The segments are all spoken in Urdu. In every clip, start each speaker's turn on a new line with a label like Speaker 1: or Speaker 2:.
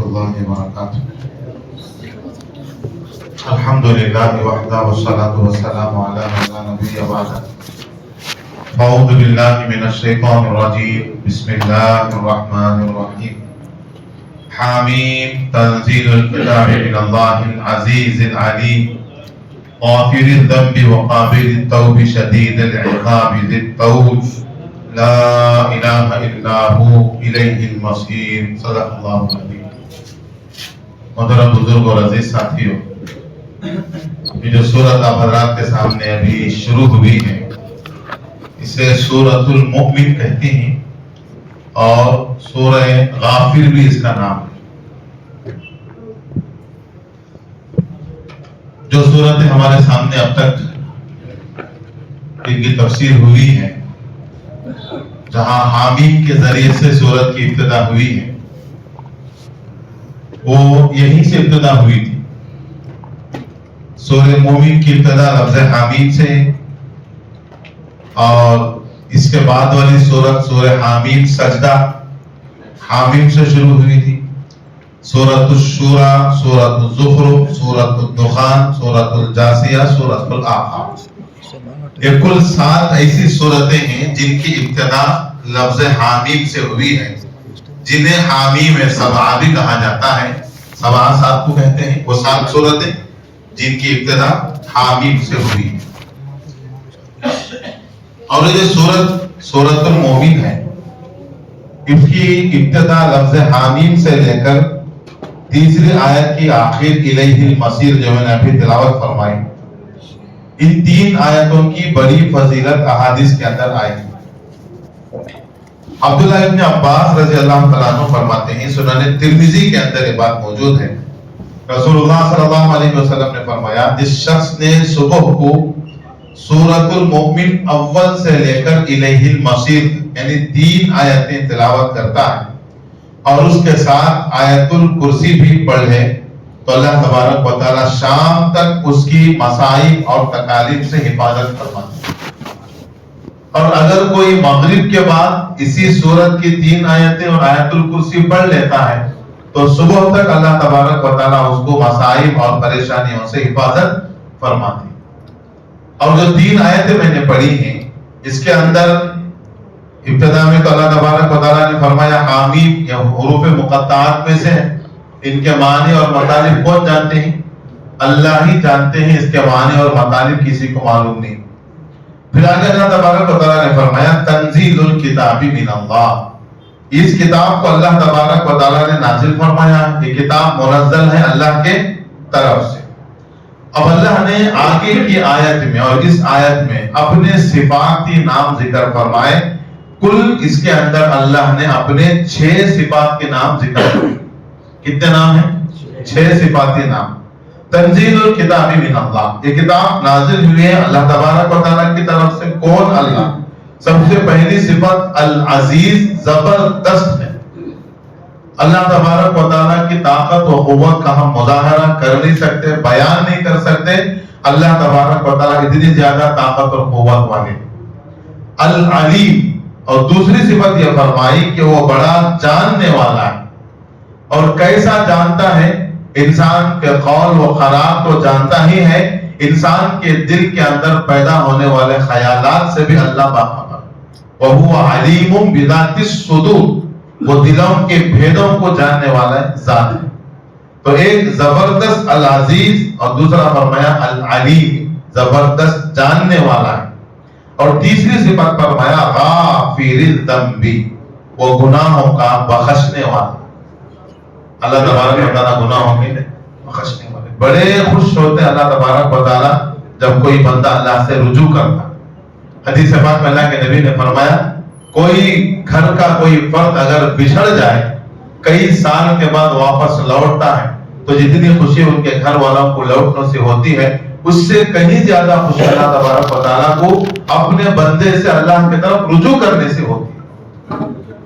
Speaker 1: الله وبركاته. الحمد لله وحده والصلاة والسلام على من لا نبي بعده. أعوذ بالله من الشيطان الرجيم. بسم الله الرحمن الرحيم. حاميم تنزيل الكتاب من الله العزيز العليم غافر الذنب وقابل التوب شديد العقاب ذي الطول لا الہ الا ہو الیہ المصیر. صدق اللہ العظیم. محترم بزرگ اور عزیز ساتھیوں، یہ جو سورت آپ حضرات کے سامنے ابھی شروع ہوئی ہے اسے سورۃ المؤمن کہتے ہیں اور سورہ غافر بھی اس کا نام ہے. جو سورتیں ہمارے سامنے اب تک ان کی تفسیر ہوئی ہے، جہاں حامیم کے ذریعے سے سورت کی ابتدا ہوئی ہے، وہ یہیں سے ابتدا ہوئی تھی. سورہ مومن کی ابتدا لفظ حامیم سے، اور اس کے بعد والی سورت سورہ حامیم سجدہ حامیم سے شروع ہوئی تھی. سورۃ الشورى، سورۃ الزخرف، سورۃ الدخان، سورۃ الجاثیہ، سورۃ الاعراف. یہ کل 7 ایسی سورتیں ہیں جن کی ابتدا لفظ حامیم سے ہوئی ہے، جنہیں حامیم سبعہ بھی کہا جاتا ہے. سبعہ 7 کو کہتے ہیں، وہ 7 سورتیں جن کی ابتدا حامیم سے ہوئی ہے. اور یہ سورۃ المؤمن ہے، اس کی ابتدا لفظ حامیم سے لے کر تیسری آیت کی آخر الیہ المصیر جو میں نے ابھی تلاوت فرمائی، ان 3 آیتوں کی بڑی فضیلت احادیث کے اندر آئی ہے. عبداللہ ابن عباس رضی اللہ تعالیٰ عنہ فرماتے ہیں، سنن ترمذی کے اندر یہ بات موجود ہے، رسول اللہ صلی اللہ علیہ وسلم نے فرمایا، جس شخص نے صبح کو سورۃ المؤمن اول سے لے کر الیہ المصیر یعنی 3 آیتیں تلاوت کرتا ہے اور اس کے ساتھ آیت الکرسی بھی پڑھ لے تو اللہ تبارک و تعالی شام تک اس کی مصائب اور تکالیف سے حفاظت فرماتا ہے. اور اگر کوئی مغرب کے بعد اسی سورت کی 3 آیتیں اور آیت الکرسی پڑھ لیتا ہے تو صبح تک اللہ تبارک و تعالی اس کو مصائب اور پریشانیوں سے حفاظت فرماتے ہیں. اور جو 3 آیتیں میں نے پڑھی ہیں، اس کے اندر ابتدا میں تو اللہ تبارک و تعالیٰ نے فرمایا حامیم، یہ حروف مقطعات میں سے ہیں، ان کے معنی اور مطالب کون جانتے ہیں؟ اللہ ہی جانتے ہیں. اس کے معنی اور مطالب کسی کو معلوم نہیں. پھر آگے اللہ تبارک و تعالیٰ نے فرمایا تنزیل الکتاب من اللہ، اس کتاب کو اللہ تبارک و تعالیٰ نے نازل فرمایا. یہ کتاب منزل ہے اللہ کے طرف سے. اب اللہ نے آگے کی آیت میں اور اس آیت میں اپنے صفاتی نام ذکر فرمائے. کل اس کے اندر اللہ نے اپنے 6 صفات کے نام ذکر کیے. کتنے نام ہیں؟ 6 صفاتی نام. تنزیل الکتاب من اللہ، یہ کتاب نازل ہوئی ہے اللہ تبارک و تعالیٰ کی طرف سے. کون؟ اللہ. سب سے پہلی صفت العزیز، زبردست ہے. اللہ تبارک و تعالیٰ کی طاقت و قوت کا ہم مظاہرہ کر نہیں سکتے، بیان نہیں کر سکتے. اللہ تبارک و تعالیٰ اتنی زیادہ طاقت اور قوت والے. العلیم، اور دوسری صفت یہ فرمائی کہ وہ بڑا جاننے والا ہے. اور کیسا جانتا ہے؟ انسان کے قول و قرار تو جانتا ہی ہے، انسان کے دل کے اندر پیدا ہونے والے خیالات سے بھی اللہ باخبر. وَهُوَ عَلِيمٌ بِذَاتِ الصُّدُورِ، وہ دلوں کے بھیدوں کو جاننے والا ذات ہے. تو ایک زبردست العزیز اور دوسرا فرمایا العلیم، زبردست جاننے والا ہے. اور تیسری صفت فرمایا غافر الذنب، وہ گناہوں کا بخشنے والا. اللہ تبارک و تعالیٰ گناہوں کے بخشنے والے. بڑے خوش ہوتے ہیں اللہ تبارک و تعالیٰ جب کوئی بندہ اللہ سے رجوع کرتا. حدیث پاک میں اللہ کے نبی نے فرمایا، کوئی گھر کا کوئی فرد اگر بچھڑ جائے کئی سال کے بعد واپس لوٹتا ہے تو جتنی خوشی ان کے گھر والوں کو لوٹنے سے ہوتی ہے، اس سے کہیں زیادہ خوشی اللہ تبارک و تعالیٰ کو اپنے بندے سے اللہ کی طرف رجوع کرنے سے ہوتی ہے.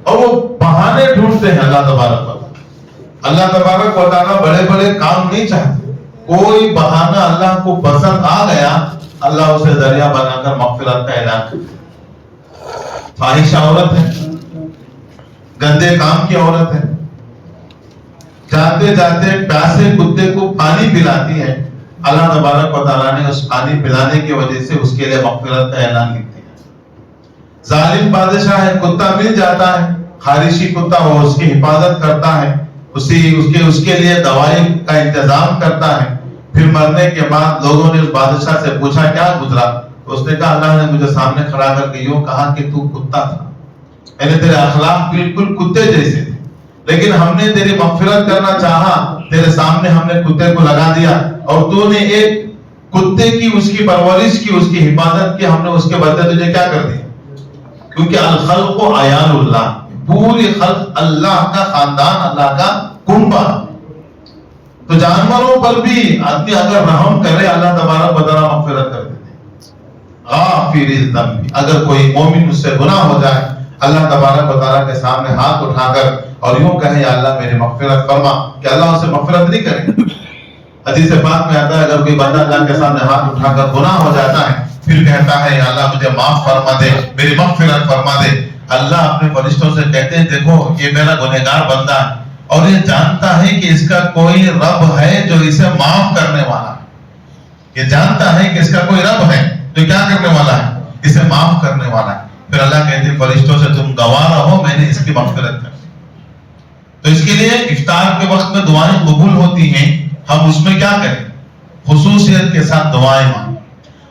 Speaker 1: اور وہ بہانے ڈھونڈتے ہیں اللہ تبارک و تعالیٰ. اللہ تبارک و تعالیٰ بڑے بڑے کام نہیں چاہتے. کوئی بہانہ اللہ کو پسند آ گیا، اللہ اسے ذریعہ بنا کر مغفرت کا اعلان کرتا. فاحشہ عورت ہے، گندے کام کی عورت ہے، جا جاتے جاتے پیاسے کتے کو پانی پلاتی ہے، اللہ تبارک و تعالیٰ نے اس پانی پلانے کی وجہ سے اس کے لیے مغفرت کا اعلان لکھ دیا۔ ظالم بادشاہ ہے، کتا مل جاتا ہے، خارشی کتا، وہ اس کی حفاظت کرتا ہے، اس کے لیے دوائی کا انتظام کرتا ہے۔ پھر مرنے کے بعد لوگوں نے اس بادشاہ سے پوچھا کیا گزرا، تو اس نے کہا اللہ نے مجھے سامنے کھڑا کر کے یوں کہا کہ تو کتا تھا، یعنی تیرے اخلاق بالکل کتے جیسے تھے، لیکن ہم نے تیری مغفرت کرنا چاہا، تیرے سامنے ہم نے کتے کو لگا دیا اور تو نے ایک کتے کی اس کی پرورش کی، اس کی حفاظت کی، ہم نے اس کے بدلے تجھے کیا کر دیا؟ کیونکہ الخلق عیال اللہ، پوری خلق اللہ کا خاندان، اللہ کا کنبہ۔ تو جانوروں پر بھی آدمی اگر رحم کرے اللہ تبارک و تعالیٰ مغفرت کر دیتے ہیں۔ غافر الذنب، اگر کوئی مومن اس سے گناہ ہو جائے اللہ تبارک و تعالیٰ کے سامنے ہاتھ اٹھا کر اور یوں کہے یا اللہ میری مغفرت فرما، کہ اللہ اسے مغفرت نہیں کرے۔ حدیث پاک میں آتا ہے اگر کوئی بندہ اللہ کے سامنے ہاتھ اٹھا کر گناہ ہو جاتا ہے پھر کہتا ہے یا اللہ مجھے معاف فرما دے، میری مغفرت فرما دے، اللہ اپنے فرشتوں سے کہتے ہیں دیکھو یہ میرا گنہگار بندہ ہے اور یہ جانتا ہے کہ اس کا کوئی رب ہے جو اسے معاف کرنے والا ہے، یہ جانتا ہے کہ اس کا کوئی رب ہے جو کیا کرنے والا ہے، اسے معاف کرنے والا ہے۔ پھر اللہ کہتے ہیں فرشتوں سے تم گواہ رہو میں نے اس کی مغفرت کر دی۔ تو اس کے لیے افطار کے وقت میں دعائیں قبول ہوتی ہیں، ہم اس میں کیا کریں؟ خصوصیت کے ساتھ دعائیں مانگیں۔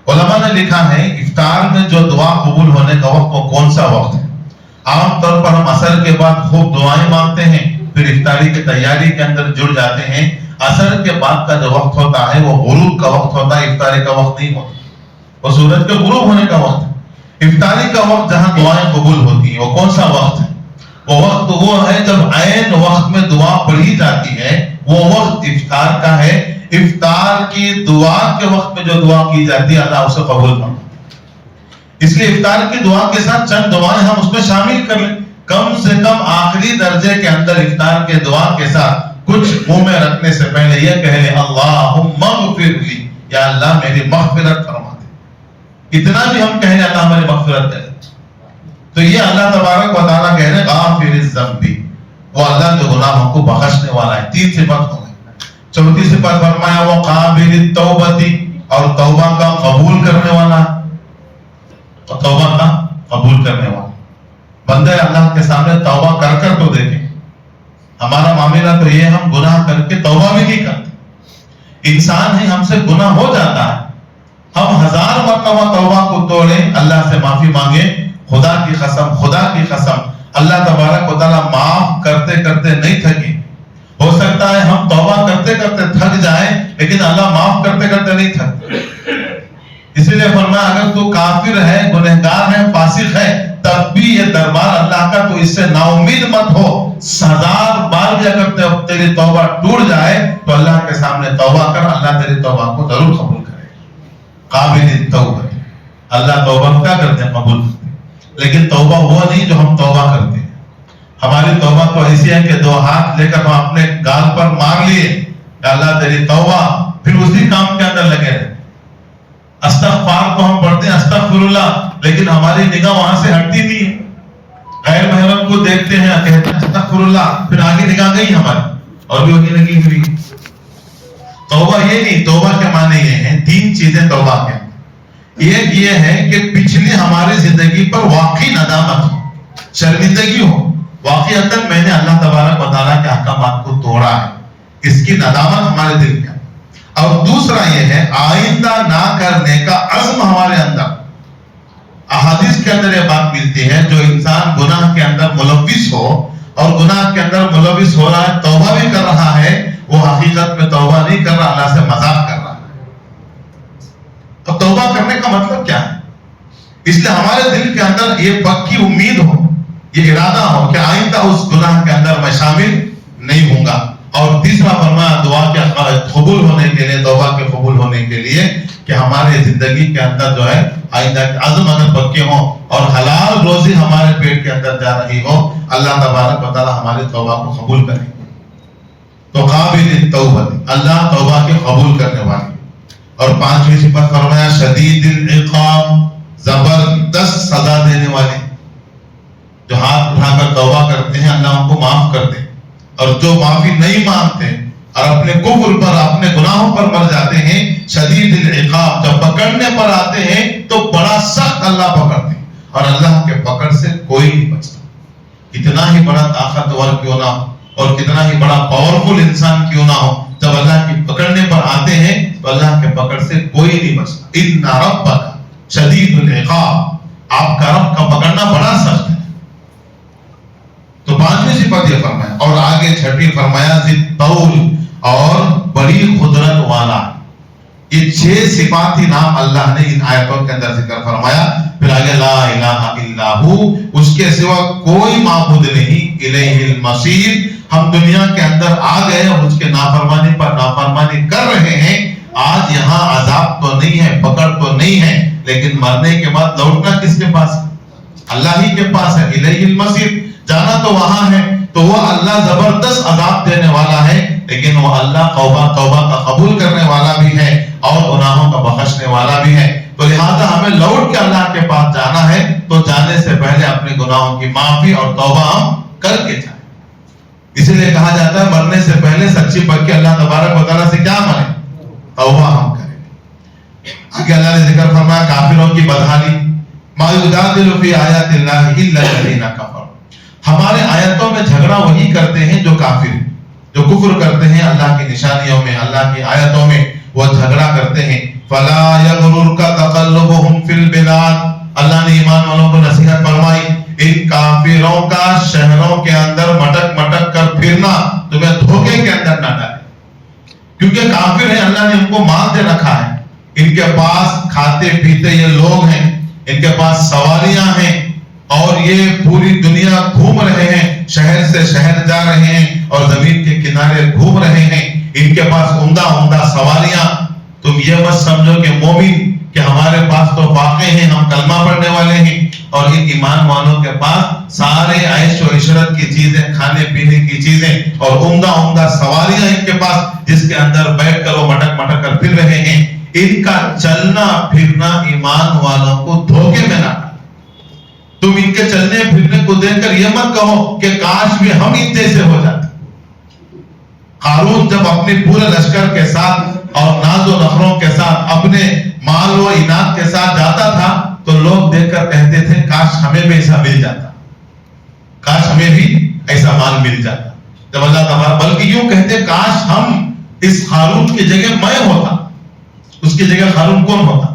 Speaker 1: علماء نے لکھا ہے افطار میں جو دعا قبول ہونے کا وقت وہ کون سا وقت ہے؟ عام طور پر ہم عصر کے بعد خوب دعائیں مانگتے ہیں، پھر افطاری کی تیاری کے اندر جڑ جاتے ہیں۔ عصر کے بعد کا جو وقت ہوتا ہے وہ غروب کا وقت ہوتا ہے، افطاری کا وقت نہیں ہوتا، وہ سورج کے غروب ہونے کا وقت ہے۔ افطاری کا وقت جہاں دعائیں قبول ہوتی ہیں وہ کون سا وقت ہے؟ وہ وقت وہ ہے جب عین وقت میں دعا پڑھی جاتی ہے، وہ وقت افطار کا ہے۔ افطار کی دعا کے وقت میں جو دعا کی جاتی ہے اللہ اسے قبول کرتا ہے۔ اس لیے افطار کی دعا کے ساتھ چند دعائیں ہم اس میں شامل کر لیں، کم سے کم آخری درجے کے اندر افطار کے دعا کے ساتھ کچھ منہ میں رکھنے سے پہلے یہ کہہ لیں اللہم اغفر لی، یا اللہ میری مغفرت فرما دے۔ اتنا بھی ہم کہیں اللہ میری مغفرت کرے تو یہ اللہ تبارک و تعالیٰ کہہ رہے غافر الذنب، وہ اللہ جو گناہوں کو بخشنے والا ہے۔ تین صفت ہو گئی۔ چوتھی صفت فرمایا وہ قابل التوبہ، اور توبہ کا قبول کرنے والا، اور توبہ کا قبول کرنے والا بندہ اللہ کے سامنے توبہ کر کر تو دیکھیں۔ ہمارا معاملہ تو یہ ہم گناہ کر کے توبہ بھی نہیں کرتے، انسان ہے ہم سے گناہ ہو جاتا ہے، ہم 1000 مرتبہ توبہ کو توڑیں، اللہ سے معافی مانگیں، خدا کی قسم اللہ تبارک و تعالیٰ معاف کرتے کرتے نہیں تھکے۔ ہو سکتا ہے ہم توبہ کرتے کرتے تھک جائیں لیکن اللہ معاف کرتے کرتے نہیں تھکتے۔ اسی لیے فرمایا اگر تو کافر ہے، گنہگار ہے، فاسق ہے، تب بھی یہ دربار اللہ کا، تو اس سے نا امید مت ہو۔ 1000 بار بھی اگر تیری توبہ ٹوٹ جائے تو اللہ کے سامنے توبہ کر، اللہ تیری توبہ کو ضرور قبول کرے گا۔ قابل التوبہ، اللہ توبہ کیا کرتے ہیں؟ قبول کرتے ہیں۔ لیکن توبہ وہ نہیں جو ہم توبہ کرتے ہیں۔ ہماری توبہ تو ایسی ہے کہ 2 ہاتھ لے کر ہم اپنے گال پر مار لیے کہ اللہ تیری توبہ، پھر اسی کام کے اندر لگے رہے۔ استغفار کو ہم پڑھتے ہیں استغفر اللہ، لیکن ہماری نگاہ وہاں سے ہٹتی نہیں ہے۔ غیر محرم کو دیکھتے ہیں کہتے ہیں استغفر اللہ، پھر آگے نگاہ گئی ہماری اور بھی وہی لگی ہوئی۔ توبہ یہ نہیں، توبہ کے معنی یہ ہیں 3 چیزیں توبہ کے۔ ایک یہ ہے کہ پچھلی ہماری زندگی پر واقعی ندامت ہو، شرمندگی ہو، واقعی اندر میں نے اللہ تبارک و تعالیٰ کے احکامات کو توڑا ہے، اس کی ندامت ہمارے دل میں۔ اور دوسرا یہ ہے آئندہ نہ کرنے کا عزم ہمارے اندر۔ احادیث کے اندر یہ بات ملتی ہے جو انسان گناہ کے اندر ملوث ہو اور گناہ کے اندر ملوث ہو رہا ہے، توبہ بھی کر رہا ہے، وہ حقیقت میں توبہ نہیں کر رہا، اللہ سے مذاق کر رہا ہے۔ تو توبہ کرنے کا مطلب کیا ہے؟ اس لیے ہمارے دل کے اندر یہ پکی امید ہو، یہ ارادہ ہو کہ آئندہ اس گناہ کے اندر میں شامل نہیں ہوں گا۔ اور تیسرا فرمایا دعا کے قبول ہونے کے لیے، توبہ کے قبول ہونے کے لیے کہ ہمارے زندگی کے اندر جو ہے آئندہ کے عزم اگر پکے ہوں اور حلال روزی ہمارے پیٹ کے اندر جا رہی ہو، اللہ تبارک و تعالیٰ ہماری توبہ کو قبول کرے۔ تو قابل التوبہ، اللہ توبہ کے قبول کرنے والی۔ اور 5ویں صفت فرمایا شدید العقاب، زبردست سزا دینے والے۔ جو ہاتھ اٹھا کر توبہ کرتے ہیں اللہ ان کو معاف کرتے ہیں، اور جو معافی نہیں مانگتے اور اپنے کفر پر اپنے گناہوں پر مر جاتے ہیں، شدید العقاب، جب پکڑنے پر آتے ہیں تو بڑا سخت اللہ پکڑتے ہیں، اور اللہ کے پکڑ سے کوئی نہیں بچتا، کتنا ہی بڑا طاقتور کیوں نہ ہو اور کتنا ہی بڑا پاورفل انسان کیوں نہ ہو، جب اللہ کی پکڑنے پر آتے ہیں تو اللہ کے پکڑ سے کوئی نہیں بچتا۔ ان ربک شدید العقاب، آپ کا رب کا پکڑنا بڑا سخت ہے۔ تو پانچویں صفت یہ فرمایا، اور آگے چھٹی فرمایا ذی الطول، اور بڑی قدرت والا۔ یہ 6 صفاتی نام اللہ نے ان آیتوں کے اندر ذکر فرمایا۔ پھر آگے لا الہ الا ہو، اس کے سوا کوئی معبود نہیں، الیہ المصیر، ہم دنیا کے اندر آ گئے اور اس کے نافرمانی پر نافرمانی کر رہے ہیں۔ آج یہاں عذاب تو نہیں ہے، پکڑ تو نہیں ہے، لیکن مرنے کے بعد لوٹنا کس کے پاس ہے؟ اللہ ہی کے پاس ہے، الیہ المصیر، جانا تو وہاں ہے۔ تو وہ اللہ زبردست عذاب دینے والا ہے، لیکن وہ اللہ توبہ کا قبول کرنے والا بھی ہے اور گناہوں کا بخشنے والا بھی ہے۔ تو لہذا ہمیں لوٹ کے اللہ کے پاس جانا ہے، تو جانے سے پہلے اپنے گناہوں کی معافی اور توبہ ہم کر کے جائیں۔ اسی لیے کہا جاتا ہے مرنے سے پہلے سچی پکی اللہ تبارک و تعالیٰ سے کیا مانیں؟ توبہ ہم کریں۔ آگے اللہ نے ذکر فرمایا کافروں کی بدحالی، ما یجادل فی آیات اللہ الا الذین کفروا، ہمارے آیتوں میں جھگڑا وہی کرتے ہیں جو کافر ہیں، جو کفر کرتے ہیں اللہ کی نشانیوں میں، اللہ کی آیتوں میں وہ جھگڑا کرتے ہیں۔ فلا یغررک تقلبهم فی البلاد، اللہ نے ایمان والوں کو نصیحت فرمائی، ان کافروں کا شہروں کے اندر مٹک مٹک کر پھرنا تمہیں دھوکے کے اندر نہ ڈالے، کیونکہ کافر ہیں، اللہ نے ان کو مال دے رکھا ہے، ان کے پاس کھاتے پیتے یہ لوگ ہیں، ان کے پاس سواریاں ہیں، اور یہ پوری دنیا گھوم رہے ہیں، شہر سے شہر جا رہے ہیں اور زمین کے کنارے گھوم رہے ہیں، ان کے پاس عمدہ عمدہ سواریاں۔ تم یہ مت سمجھو کہ مومن کہ ہمارے پاس تو واقع ہیں، ہم کلمہ پڑھنے والے ہیں، اور ان ایمان والوں کے پاس سارے عیش و عشرت کی چیزیں، کھانے پینے کی چیزیں اور عمدہ عمدہ سواریاں ان کے پاس، جس کے اندر بیٹھ کر وہ مٹک مٹک کر پھر رہے ہیں۔ ان کا چلنا پھرنا ایمان والوں کو دھوکے میں نہ، تم ان کے چلنے پھرنے کو دیکھ کر یہ مت کہو کہ کاش بھی ہم ان جیسے ہو جاتے۔ قارون جب اپنے پورے لشکر کے ساتھ اور ناز و نخروں کے ساتھ اپنے مال و انعام کے ساتھ جاتا تھا تو لوگ دیکھ کر کہتے تھے کاش ہمیں بھی ایسا مل جاتا، کاش ہمیں بھی ایسا مال مل جاتا۔ جب اللہ تعالیٰ بلکہ یوں کہتے کاش ہم اس قارون کی جگہ میں ہوتا، اس کی جگہ قارون کون ہوتا؟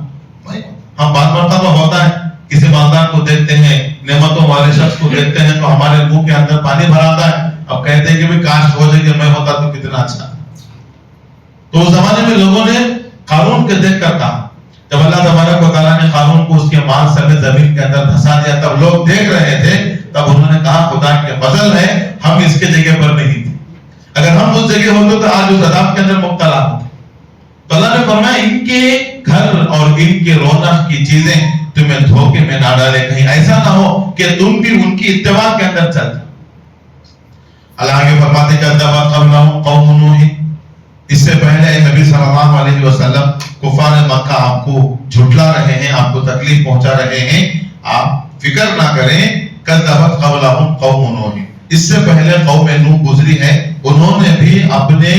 Speaker 1: میں ہوتا۔ ہم بات مرتبہ ہوتا ہے کسی مالدار کو دیکھتے ہیں، نعمتوں والے شخص کو دیکھتے ہیں تو ہمارے منہ کے اندر پانی بھر آتا ہے، اب کہتے ہیں کہ بھی کاش ہو جائے کہ میں ہوتا تو کتنا اچھا۔ تو اس زمانے میں لوگوں نے قارون کے دیکھ کر کہا، جب اللہ تبارک و تعالیٰ نے قارون کو اس کے مال سمیت زمین کے اندر دھسا دیا، تب لوگ دیکھ رہے تھے، تب انہوں نے کہا خدا کے فضل ہے ہم اس کے جگہ پر نہیں تھے، اگر ہم اس جگہ ہوتے تو آج اس عذاب کے اندر مبتلا ہوتے۔ تو اللہ نے فرمایا ان کے گھر اور ان کے رونق کی چیزیں تمہیں دھوکے میں نہ ڈالے، کہیں ایسا نہ ہو کہ تم بھی ان کی اتباع کے اندر چل جاؤ۔ اللہ آگے فرماتے کذبت قبلہم قوم نوح، اس سے پہلے نبی صلی اللہ علیہ وسلم کفار مکہ آپ کو جھٹلا رہے ہیں، آپ کو تکلیف پہنچا رہے ہیں، آپ فکر نہ کریں۔ کذبت قبلہم قوم نوح، اس سے پہلے قوم نوح گزری ہے، انہوں نے بھی اپنے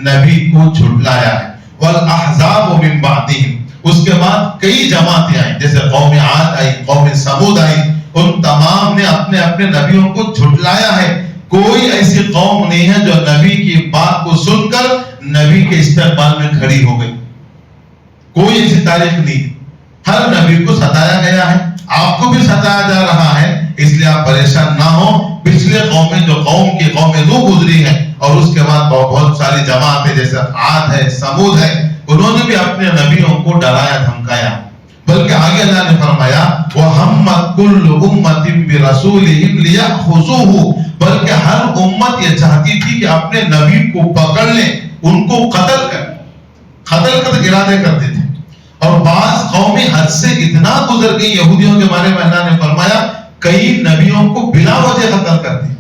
Speaker 1: نبی کو جھٹلایا ہے۔ والاحزاب من بعدہم، اس کے بعد کئی جماعتیں آئیں، جیسے قوم عاد آئی، قوم سمود آئی، ان تمام نے اپنے اپنے نبیوں کو جھٹلایا ہے۔ کوئی ایسی قوم نہیں ہے جو نبی کی بات کو سن کر نبی کے استقبال میں کھڑی ہو گئی، کوئی ایسی تاریخ نہیں۔ ہر نبی کو ستایا گیا ہے، آپ کو بھی ستایا جا رہا ہے، اس لیے آپ پریشان نہ ہو۔ پچھلے قومیں جو قوم نوح گزری ہے اور اس کے بعد بہت ساری جماعتیں جیسے عاد ہے، سمود ہے، انہوں نے بھی اپنے نبیوں کو ڈرایا دھمکایا، بلکہ آگے اللہ نے فرمایا وَهَمَّتْ كُلُّ أُمَّةٍ بِرَسُولِهِمْ لِيَأْخُذُوهُ، بلکہ ہر امت یہ چاہتی تھی کہ اپنے نبی کو پکڑ لیں، ان کو قتل کر ارادے کرتے تھے۔ اور بعض قومیں حد سے اتنا گزر گئی، یہودیوں کے بارے میں اللہ نے فرمایا کئی نبیوں کو بلا وجہ قتل کر دیا۔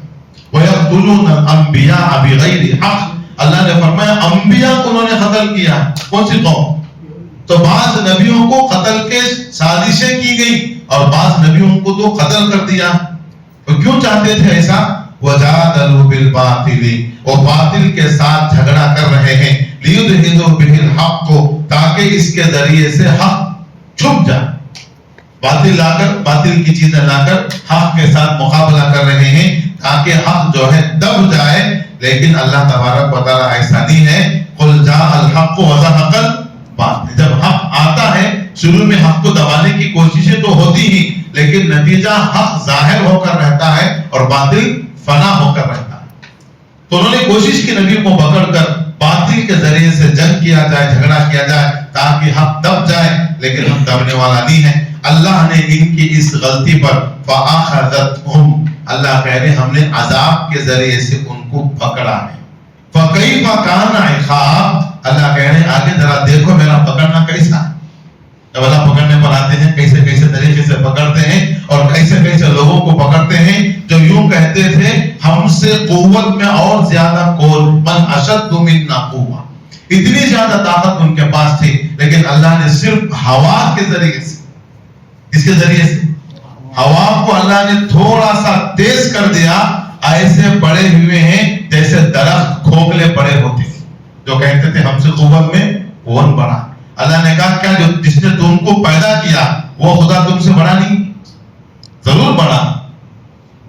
Speaker 1: وَيَقْتُلُونَ الْأَنْبِيَاءَ بِغَيْرِ حَقٍّ، اللہ نے فرمایا انبیاء کو انہوں نے قتل کیا۔ کون سی قوم؟ تو بعض نبیوں کو قتل کے سازشیں کی گئی اور بعض نبیوں کو تو قتل کر دیا۔ تو کیوں چاہتے تھے ایسا؟ وجادلوا بالباطل، وہ باطل کے ساتھ جھگڑا کر رہے ہیں، لیدحضوا به الحق، تاکہ اس کے ذریعے سے حق چھپ جائے. باطل لا کر، باطل کی چیزیں لا کر حق کے ساتھ مقابلہ کر رہے ہیں تاکہ حق جو ہے دب جائے. لیکن اللہ تبارک و تعالیٰ ایسا نہیں ہے. قل جاء الحق وزهق الباطل، جب حق آتا ہے شروع میں حق کو دبانے کی کوششیں تو ہوتی ہی، لیکن نتیجہ حق ظاہر ہو کر رہتا ہے اور باطل فنا ہو کر رہتا ہے. تو انہوں نے کوشش کی نبی کو پکڑ کر باطل کے ذریعے سے جنگ کیا جائے، جھگڑا کیا جائے تاکہ حق دب جائے، لیکن حق دبنے والا نہیں ہے. اللہ نے ان کی اس غلطی پر فَأَخَذَتْهُمْ، اللہ کہہ رہے ہم نے عذاب کے ذریعے سے ان کو پکڑا ہے. فَكَيْفَ كَانَ عِقَابِ، اللہ کہہ رہے آگے ذرا دیکھو میرا پکڑنا کیسا ہے. جب اللہ پکڑنے پر آتے ہیں کیسے کیسے طریقے سے پکڑتے ہیں، اور کیسے کیسے لوگوں کو پکڑتے ہیں جو یوں کہتے تھے ہم سے قوت میں اور زیادہ کون، من اشد منا قوہ، اتنی زیادہ طاقت ان کے پاس تھی. لیکن اللہ نے صرف ہوا کے ذریعے سے، اس کے ذریعے سے ہوا کو اللہ نے تھوڑا سا تیز کر دیا. ایسے پڑے ہوئے ہیں جیسے درخت کھوکھلے پڑے ہوتے ہیں جو کہتے تھے ہم سے قوت میں کون بڑا. اللہ نے کہا کیا جو جس نے تم کو پیدا کیا وہ خدا تم سے بڑا نہیں؟ ضرور بڑا.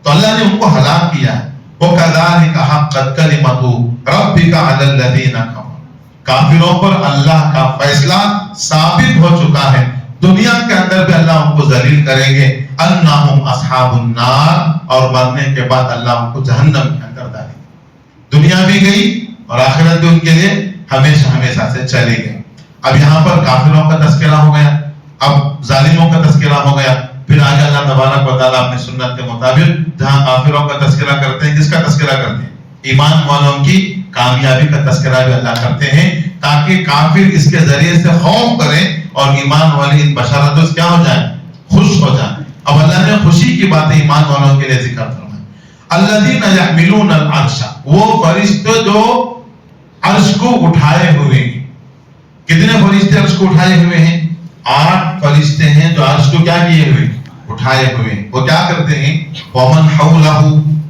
Speaker 1: تو اللہ نے ان کو ہلاک کیا. وَكَذَلِكَ حَقَّتْ كَلِمَتُ رَبِّكَ عَلَى الَّذِينَ كَفَرُوا، کافروں پر اللہ کا فیصلہ ثابت ہو چکا ہے. دنیا کے اندر بھی اللہ ان کو ذلیل کریں گے. انہم اصحاب النار، اور مرنے کے بعد اللہ ان کو جہنم کے اندر ڈالیں گے. دنیا بھی گئی اور آخرت بھی ان کے لیے ہمیشہ ہمیشہ سے چلے گئے. اب یہاں پر کافروں کا تذکرہ ہو گیا، اب ظالموں کا تذکرہ ہو گیا. پھر آگے اللہ تبارک و تعالیٰ اپنی سنت کے مطابق جہاں کافروں کا تذکرہ کرتے ہیں، کس کا تذکرہ کرتے ہیں؟ ایمان والوں کی کامیابی کا تذکرہ بھی اللہ کرتے ہیں تاکہ کافر اس کے ذریعے سے خوف کریں اور ایمان والے ان بشارتوں سے کیا ہو جائیں؟ خوش ہو جائیں. اب اللہ نے خوشی کی باتیں ایمان والوں کے لیے ذکر فرمائی. الذین یحملون العرش، وہ فرشتے جو عرش کو اٹھائے ہوئے ہیں. کتنے فرشتے عرش کو اٹھائے ہوئے ہیں؟ 8 فرشتے ہیں جو عرش کو کیا کیے ہوئے؟ اٹھائے ہوئے ہیں. وہ کیا کرتے ہیں؟ ومن حولہ،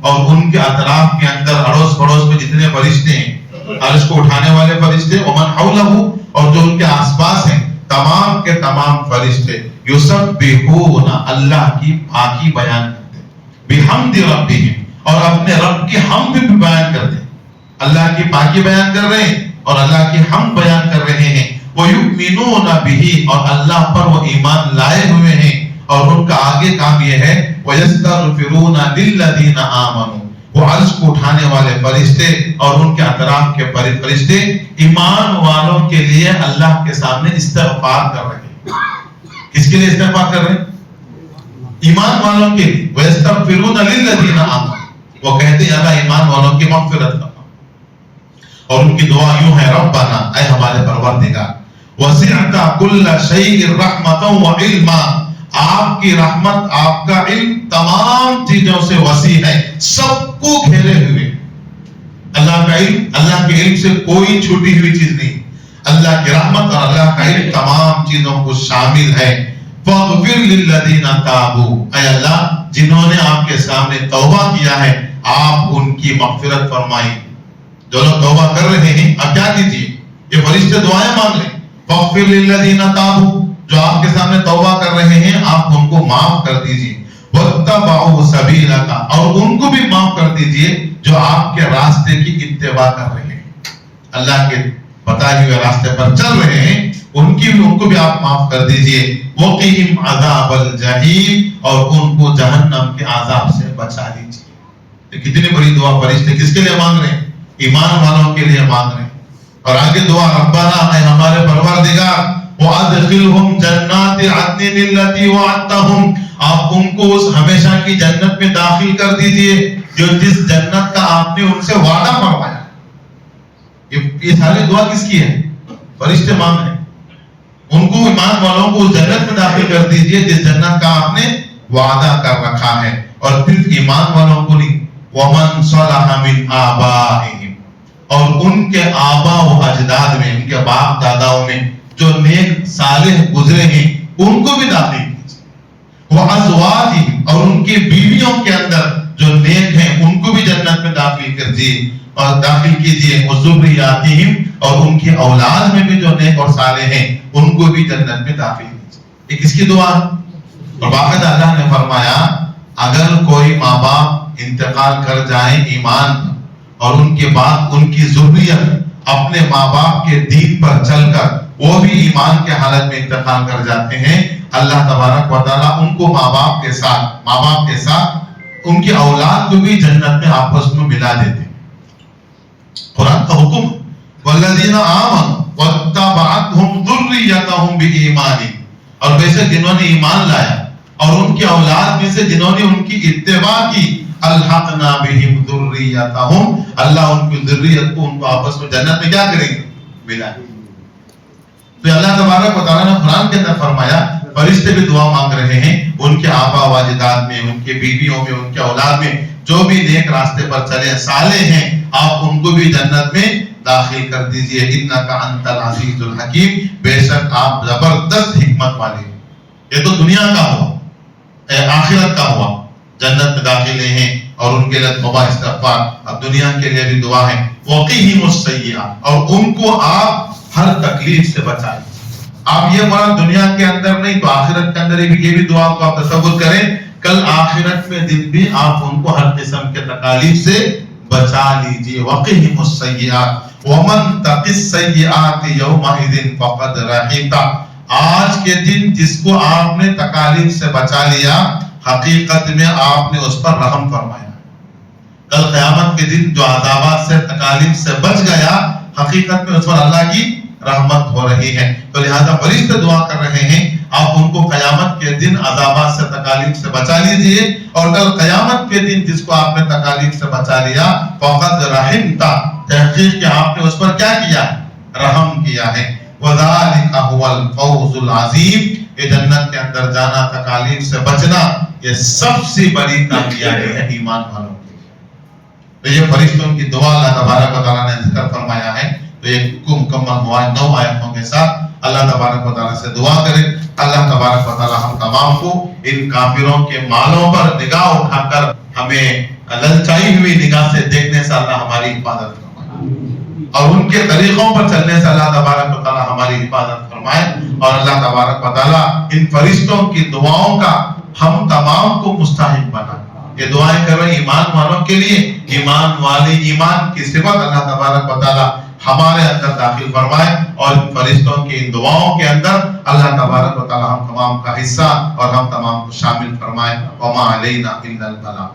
Speaker 1: اور ان کے اطراف کے اندر اڑوس پڑوس میں جتنے فرشتے ہیں عرش کو اٹھانے والے فرشتے، ومن حولہ، اور جو ان کے آس پاس ہیں تمام کے تمام فرشتے، یسبحون، اللہ کی پاکی بیان کرتے ہیں، بحمد ربہم، اور اپنے رب کی حمد بھی بیان کرتے ہیں. اللہ کی پاکی بیان کر رہے ہیں اور اللہ کی حمد بیان کر رہے ہیں. وَيُؤْمِنُونَ بِهِ، اور اللہ پر وہ ایمان لائے ہوئے ہیں. اور ان کا آگے کام یہ ہے وَيَسْتَغْفِرُونَ لِلَّذِينَ آمَنُوا، وہ عرش کو اٹھانے والے فرشتے اور ان کے اطراف کے فرشتے ایمان والوں کے لیے اللہ کے سامنے استغفار کر رہے ہیں. کس کے لیے استغفار کر رہے ہیں؟ ایمان والوں کے لیے. وَيَسْتَغْفِرُونَ لِلَّذِينَ آمَنُوا، وہ کہتے ہیں اللہ ایمان والوں کی مغفرت کرنا. اور ان کی دعا یوں ہے ربنا، اے ہمارے پروردگار، وسعت کل شیء رحمتا وعلما، آپ کی رحمت، آپ کا علم تمام چیزوں سے وسیع ہے، سب کو گھیرے ہوئے. اللہ کا علم، اللہ کے علم سے کوئی چھوٹی ہوئی چیز نہیں. اللہ کی رحمت اور اللہ کا علم تمام چیزوں کو شامل ہے. فاغفر للذین تابوا، اے اللہ جنہوں نے آپ کے سامنے توبہ کیا ہے آپ ان کی مغفرت فرمائی. جو لوگ توبہ کر رہے ہیں اب کیا کیجیے؟ یہ فرشتے دعائیں مانگ لیں. فاغفر للذین تابوا، جو آپ کے سامنے توبہ کر رہے ہیں آپ ان کو معاف کر دیجیے. واتبعوا سبیلک، اور ان کو بھی معاف کر دیجیے جو آپ کے راستے کی اتباع کر رہے ہیں، اللہ کے بتائے ہوئے راستے پر چل رہے ہیں، ان کو بھی آپ معاف کر دیجیے. وقہم عذاب الجحیم، اور ان کو جہنم کے عذاب سے بچا لیجیے. کتنی بڑی دعا فرشتے کس کے لیے مانگ رہے ہیں؟ ایمان والوں کے لیے مانگ رہے ہیں. اور آگے دعا ربنا، اے ہمارے پروردگار، وادخلہم جنات عدن التی وعدتہم، آپ ان کو اس ہمیشہ کی جنت میں داخل کر دیجئے جو جس جنت کا آپ نے ان سے وعدہ فرمایا. یہ ساری دعا کس کی ہے؟ فرشتے مانگ رہے ہیں. ان کو ایمان والوں کو اس جنت میں داخل کر دیجئے جس جنت کا آپ نے وعدہ کر رکھا ہے. اور پھر ایمان والوں کو نہیں، ومن صلح من آبائہم، اور ان کے آبا و اجداد میں، ان کے باپ داداؤں میں جو نیک صالح گزرے ہیں ان کو بھی داخل کیجیے. وازواجہم، اور ان کی بیویوں کے اندر جو نیک ہیں ان کو بھی جنت میں داخل کیجیے اور داخل کیجیے، وذریاتہم، اور ان کی اولاد میں بھی جو نیک اور صالح ہیں ان کو بھی جنت میں داخل کیجیے۔ یہ کس کی دعا؟ اور باقاعدہ اللہ نے فرمایا اگر کوئی ماں باپ انتقال کر جائیں ایمان اور ان کے بعد ان کی ذریت اپنے ماں باپ کے دین پر چل کر وہ بھی ایمان کے حالت میں انتقال کر جاتے ہیں، اللہ تبارک و تعالیٰ ان کو ماں باپ کے ساتھ ان کی اولاد کو بھی جنت میں آپس میں ملا دیتے ہیں۔ قرآن کا حکم، والذین آمنوا واتبعتہم ذریتہم بإیمان، اور بے شک جنہوں نے ایمان لایا اور ان کی اولاد میں سے جنہوں نے ان کی اتباع کی، الحقنا بہم ذریتہم، اللہ ان کی ذریت کو ان کو آپس میں جنت میں کیا کریں گے؟ ملا۔ تو اللہ تبارک و تعالیٰ نے قرآن کے اندر فرمایا فرشتے بھی دعا مانگ رہے ہیں ان کے آبا و اجداد میں، ان کے بیویوں میں، ان کے اولاد میں جو بھی نیک راستے پر چلے صالح ہیں، آپ ان کو بھی جنت میں داخل کر دیجئے۔ انک انت العزیز الحکیم، بے شک آپ زبردست حکمت والے ہیں۔ یہ تو دنیا کا ہوا، آخرت کا ہوا، جنت میں داخلے ہیں اور ان کے لیے توبہ استغفار، اب دنیا کے لیے بھی دعا ہے، وقیہم السیئات، اور ان کو آپ ہر تکلیف سے بچائیں۔ آپ یہ مراد دنیا کے اندر نہیں تو آخرت کے اندر یہ بھی دعا کو آپ تصور کریں، کل آخرت میں دن بھی آپ ان کو ہر قسم کے تکالیف سے بچا لیجئے۔ وقیہم السیئات ومن تق السیئات یومئذ فقد رحمتہ، آج کے دن جس کو آپ نے تکالیف سے بچا لیا حقیقت میں آپ نے اس پر رحم فرمایا۔ کل قیامت کے دن جو عذابات سے تکالیف سے بچ گیا حقیقت میں اس پر اللہ کی رحمت ہو رہی ہے۔ تو لہذا فرشتے دعا کر رہے ہیں آپ ان کو قیامت کے دن عذابات سے تکالیف سے بچا لیجئے، اور کل قیامت کے دن جس کو آپ نے تکالیف سے بچا لیا فقد رحمتہ، تحقیق کہ آپ نے اس پر کیا کیا؟ رحم کیا ہے۔ وذالک هو الفوز العظیم، یہ جنت کے اندر جانا، تکالیف سے بچنا، یہ سب سے بڑی کامیابی ہے ایمان والوں کی۔ تو یہ فرشتوں کی دعا اللہ تبارک و تعالیٰ نے ذکر فرمایا ہے۔ تو یہ مکمل ہوا 9 آیتوں کے ساتھ۔ اللہ تبارک و تعالیٰ سے دعا کریں اللہ تبارک و تعالیٰ ہم تمام کو ان کافروں کے مالوں پر نگاہ اٹھا کر ہمیں للچائی ہوئی نگاہ سے دیکھنے سے اللہ ہماری حفاظت فرمائے، اور ان کے طریقوں پر چلنے سے اللہ تبارک و تعالیٰ ہماری حفاظت فرمائے، اور اللہ تبارک و تعالیٰ ان فرشتوں کی دعاؤں کا ہم تمام کو مستحق بنائے۔ یہ دعائیں کرو ایمان والوں کے لیے، ایمان والے ایمان کی صفت اللہ تبارک و تعالیٰ ہمارے اندر داخل فرمائے، اور فرشتوں کی ان دعاؤں کے اندر اللہ تبارک و تعالیٰ ہم تمام کا حصہ اور ہم تمام کو شامل فرمائے۔ وما علینا الا البلاغ۔